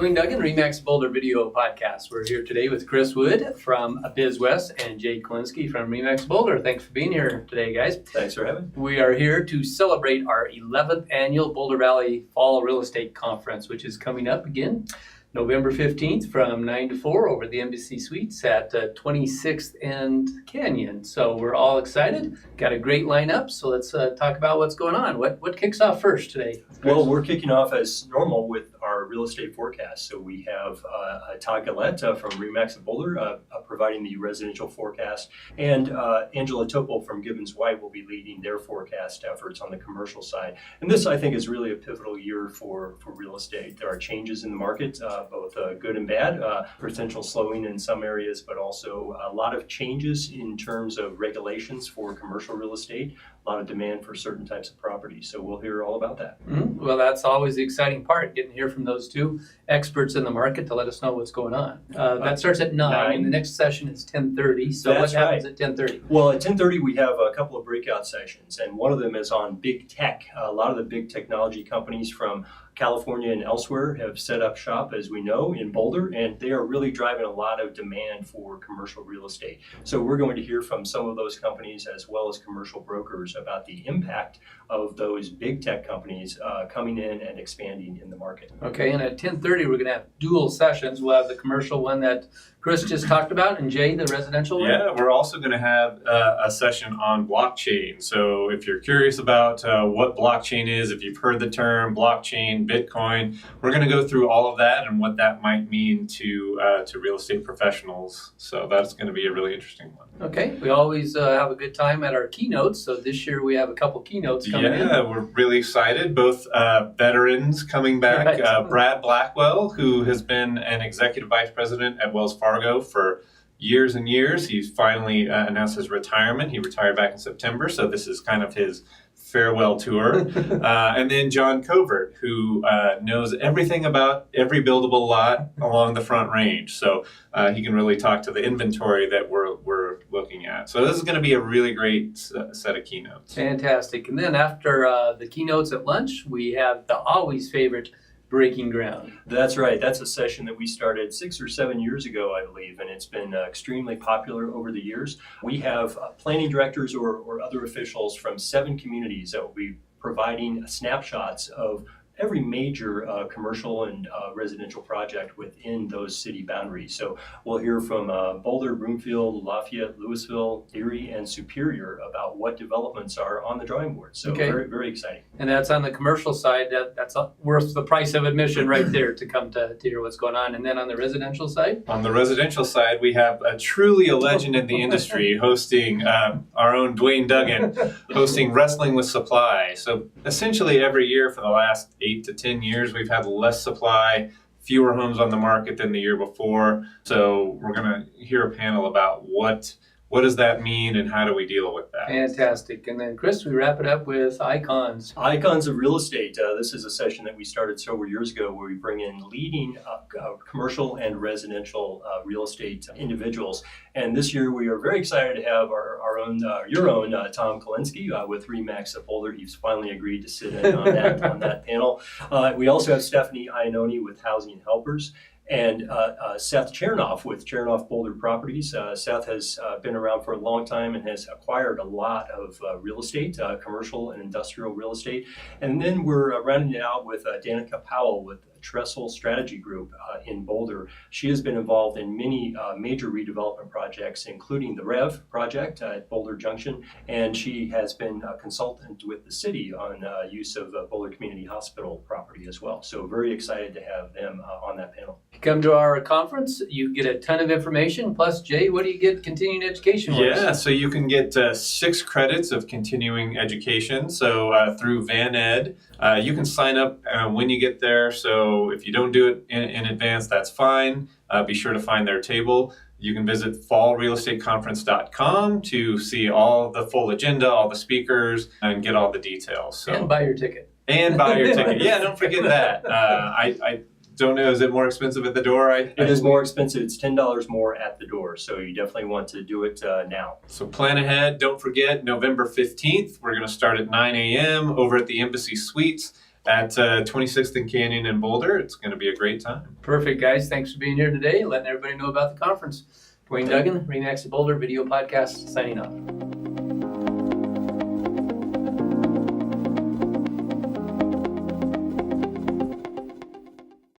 Dwayne Duggan, Remax Boulder Video Podcast. We're here today with Chris Wood from BizWest and Jay Kolinsky from Remax Boulder. Thanks for being here today, guys. Thanks for having me. We are here to celebrate our 11th annual Boulder Valley Fall Real Estate Conference, which is coming up again November 15th from 9 to 4 over the Embassy Suites at 26th and Canyon. So we're all excited. Got a great lineup. So let's talk about what's going on. What kicks off first today? Well, we're kicking off as normal with our real estate forecast. So we have Todd Gillette from Remax of Boulder providing the residential forecast, and Angela Topol from Gibbons White will be leading their forecast efforts on the commercial side. And this, I think, is really a pivotal year for real estate. There are changes in the market, both good and bad, potential slowing in some areas, but also a lot of changes in terms of regulations for commercial real estate, a lot of demand for certain types of properties. So we'll hear all about that. Mm-hmm. Well, that's always the exciting part, getting to hear from those two experts in the market to let us know what's going on. That starts at 9, and the next session is 10:30. So That's what happens at 10:30? Well, at 10:30 we have a couple of breakout sessions, and one of them is on big tech. A lot of the big technology companies from California and elsewhere have set up shop, as we know, in Boulder, and they are really driving a lot of demand for commercial real estate. So we're going to hear from some of those companies as well as commercial brokers about the impact of those big tech companies coming in and expanding in the market. Okay, and at 10:30 we're going to have dual sessions. We'll have the commercial one that Chris just talked about, and Jay, the residential one. Yeah, we're also going to have a session on blockchain. So if you're curious about what blockchain is, if you've heard the term blockchain, Bitcoin, we're going to go through all of that and what that might mean to real estate professionals. So that's going to be a really interesting one. Okay, we always have a good time at our keynotes. So this year we have a couple keynotes coming in. Yeah, we're really excited. Both veterans coming back. Right. Brad Blackwell, who has been an executive vice president at Wells Fargo for years and years. He's finally announced his retirement. He retired back in September, so this is kind of his farewell tour. And then John Covert, who knows everything about every buildable lot along the Front Range. So he can really talk to the inventory that we're looking at. So this is going to be a really great set of keynotes. Fantastic. And then after the keynotes at lunch, we have the always favorite Breaking Ground. That's right. That's a session that we started 6 or 7 years ago, I believe, and it's been extremely popular over the years. We have planning directors or other officials from 7 communities that will be providing snapshots of every major commercial and residential project within those city boundaries. So we'll hear from Boulder, Broomfield, Lafayette, Louisville, Erie, and Superior about what developments are on the drawing board. So very, very exciting. And that's on the commercial side. That's worth the price of admission right there to come to hear what's going on. And then on the residential side? On the residential side, we have truly a legend in the industry hosting our own Dwayne Duggan, hosting Wrestling with Supply. So essentially every year for the last 8 to 10 years, we've had less supply, fewer homes on the market than the year before. So we're going to hear a panel about what does that mean and how do we deal with that. Fantastic. And then Chris, we wrap it up with Icons. Icons of Real Estate. This is a session that we started several years ago where we bring in leading commercial and residential real estate individuals. And this year we are very excited to have your own Tom Kolinsky with Remax of Boulder. He's finally agreed to sit in on that panel. We also have Stephanie Iannone with Housing Helpers, and Seth Chernoff with Chernoff Boulder Properties. Seth has been around for a long time and has acquired a lot of real estate, commercial and industrial real estate. And then we're rounding it out with Danica Powell with Trestle Strategy Group in Boulder. She has been involved in many major redevelopment projects, including the REV project at Boulder Junction, and she has been a consultant with the city on use of Boulder Community Hospital property as well. So very excited to have them on that panel. If you come to our conference, you get a ton of information. Plus, Jay, what do you get continuing education wise? Yeah, so you can get 6 credits of continuing education. So through Van Ed, you can sign up when you get there. So if you don't do it in advance, that's fine. Be sure to find their table. You can visit fallrealestateconference.com to see all the full agenda, all the speakers, and get all the details. So, and buy your ticket. And buy your ticket. Yeah, don't forget that. I don't know, is it more expensive at the door? It is more expensive. It's $10 more at the door. So you definitely want to do it now. So plan ahead. Don't forget, November 15th, we're going to start at 9 a.m. over at the Embassy Suites. at 26th and Canyon in Boulder. It's going to be a great time. Perfect, guys. Thanks for being here today, letting everybody know about the conference. Dwayne Duggan, RE/MAX Boulder Video Podcast, signing off.